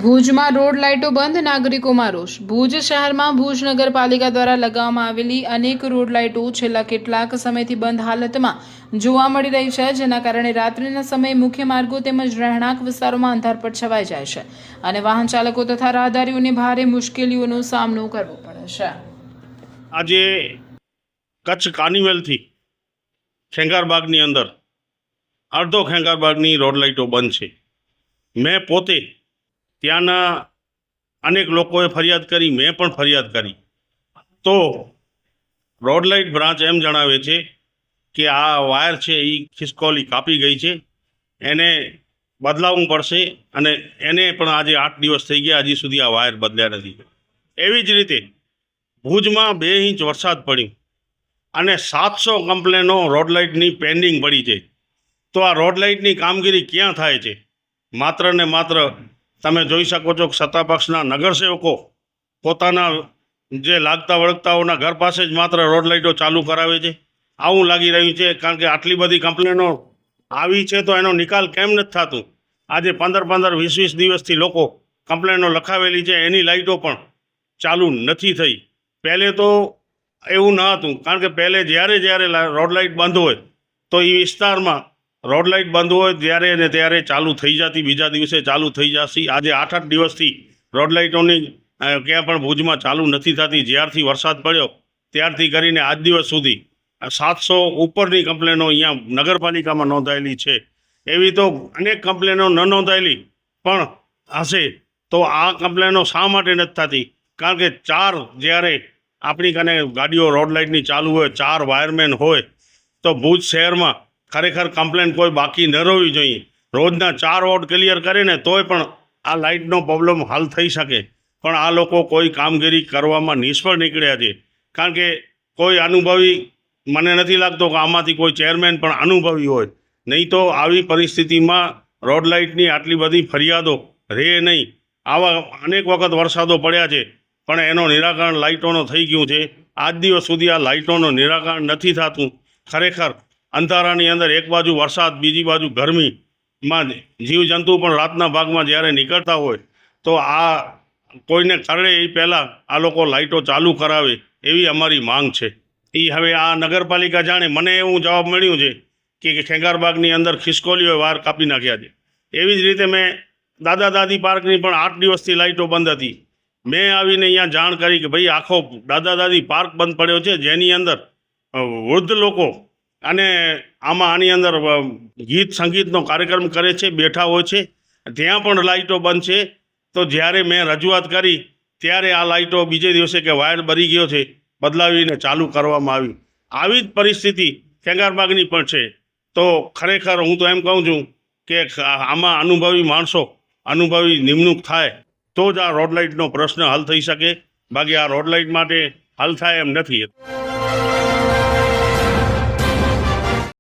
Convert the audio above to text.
ભુજમાં રોડ લાઇટો બંધ, નાગરિકોમાં રોષ। ભુજ શહેરમાં ભુજ નગરપાલિકા દ્વારા લગાવવામાં આવેલી અનેક રોડ લાઇટો છેલ્લા કેટલાક સમયથી બંધ હાલતમાં જોવા મળી રહી છે, જેના કારણે રાત્રિના સમયે મુખ્ય માર્ગો તેમજ રહેણાંક વિસ્તારોમાં અંધારપટ છવાઈ જાય છે અને વાહન ચાલકો તથા રાહદારીઓને ભારે મુશ્કેલીઓનો સામનો કરવો પડે છે। આજે કચ્છ કાર્નિવલથી ખેંગારબાગની અંદર અડધો ખેંગારબાગની રોડ લાઇટો બંધ છે। મેં પોતે ત્યાંના અનેક લોકોએ ફરિયાદ કરી, મેં પણ ફરિયાદ કરી તો રોડ લાઇટ બ્રાન્ચ એમ જણાવે છે કે આ વાયર છે એ ખિસકોલી કાપી ગઈ છે, એને બદલાવવું પડશે અને એને પણ આજે 8 દિવસ થઈ ગયા, હજી સુધી આ વાયર બદલ્યા નથી। એવી જ રીતે ભુજમાં 2 ઇંચ વરસાદ પડ્યો અને 700 કમ્પ્લેનો રોડ લાઇટની પેન્ડિંગ પડી છે। તો આ રોડ લાઇટની કામગીરી ક્યાં થાય છે? માત્ર ને માત્ર તમે જોઈ શકો છો કે સત્તાપક્ષના નગરસેવકો પોતાના જે લાગતા વળગતાઓના ઘર પાસે જ માત્ર રોડ લાઇટો ચાલુ કરાવે છે, આવું લાગી રહ્યું છે। કારણ કે આટલી બધી કમ્પ્લેનો આવી છે તો એનો નિકાલ કેમ નથી થતું? આજે 15-15, 20-20 દિવસથી લોકો કમ્પ્લેનો લખાવેલી છે, એની લાઇટો પણ ચાલુ નથી થઈ। પહેલે તો એવું ન હતું, કારણ કે પહેલે જ્યારે રોડ લાઇટ બંધ હોય તો એ વિસ્તારમાં રોડ લાઇટ બંધ હોય ત્યારે ને ત્યારે ચાલુ થઈ જતી, બીજા દિવસે ચાલુ થઈ જતી। આજે 8-8 દિવસથી રોડ લાઇટોની ક્યાં પણ ભુજમાં ચાલુ નથી થતી। જ્યારથી વરસાદ પડ્યો ત્યારથી કરીને આજ દિવસ સુધી 700 ઉપરની કમ્પ્લેનો અહીંયા નગરપાલિકામાં નોંધાયેલી છે। એવી તો અનેક કમ્પ્લેનો ન નોંધાયેલી પણ હશે તો આ કમ્પ્લેનો શા માટે નથી થતી? કારણ કે જ્યારે આપણી કને ગાડીઓ રોડ લાઇટની ચાલુ હોય, 4 વાયરમેન હોય તો ભુજ શહેરમાં ખરેખર કમ્પ્લેન કોઈ બાકી ન રહેવી જોઈએ। રોજના 4 વોર્ડ ક્લિયર કરે ને તોય પણ આ લાઇટનો પ્રોબ્લેમ હલ થઈ શકે, પણ આ લોકો કોઈ કામગીરી કરવામાં નિષ્ફળ નીકળ્યા છે। કારણ કે કોઈ અનુભવી, મને નથી લાગતો કે આમાંથી કોઈ ચેરમેન પણ અનુભવી હોય, નહીં તો આવી પરિસ્થિતિમાં રોડ લાઇટની આટલી બધી ફરિયાદો રહે નહીં। આવા અનેક વખત વરસાદો પડ્યા છે પણ એનો નિરાકરણ લાઇટોનો થઈ ગયું છે। આજ દિવસ સુધી આ લાઇટોનું નિરાકરણ નથી થતું। ખરેખર અંધારાની અંદર એક બાજુ વરસાદ, બીજી બાજુ ગરમીમાં જીવજંતુ પણ રાતના ભાગમાં જ્યારે નીકળતા હોય તો આ કોઈને કરડે એ પહેલાં આ લોકો લાઇટો ચાલુ કરાવે એવી અમારી માંગ છે। એ હવે આ નગરપાલિકા જાણે। મને એવું જવાબ મળ્યું છે કે ખેંગારબાગની અંદર ખિસકોલીઓએ વાયર કાપી નાખ્યા છે। એવી જ રીતે મેં દાદા દાદી પાર્કની પણ 8 દિવસથી લાઇટો બંધ હતી। મેં આવીને અહીંયા જાણ કરી કે ભાઈ આખો દાદા દાદી પાર્ક બંધ પડ્યો છે, જેની અંદર વૃદ્ધ લોકો અને આની અંદર ગીત સંગીતનો કાર્યક્રમ કરે છે, બેઠા હોય છે, ત્યાં પણ લાઇટો બંધ છે। તો જ્યારે મેં રજૂઆત કરી ત્યારે આ લાઇટો બીજે દિવસે કે વાયર બળી ગયો છે, બદલાવીને ચાલુ કરવામાં આવી। આવી જ પરિસ્થિતિ ખેંગારબાગની પણ છે। તો ખરેખર હું તો એમ કહું છું કે આમાં અનુભવી માણસો, અનુભવી નિમણૂક થાય તો જ આ રોડ લાઇટનો પ્રશ્ન હલ થઈ શકે, બાકી આ રોડ લાઇટ માટે હલ થાય એમ નથી।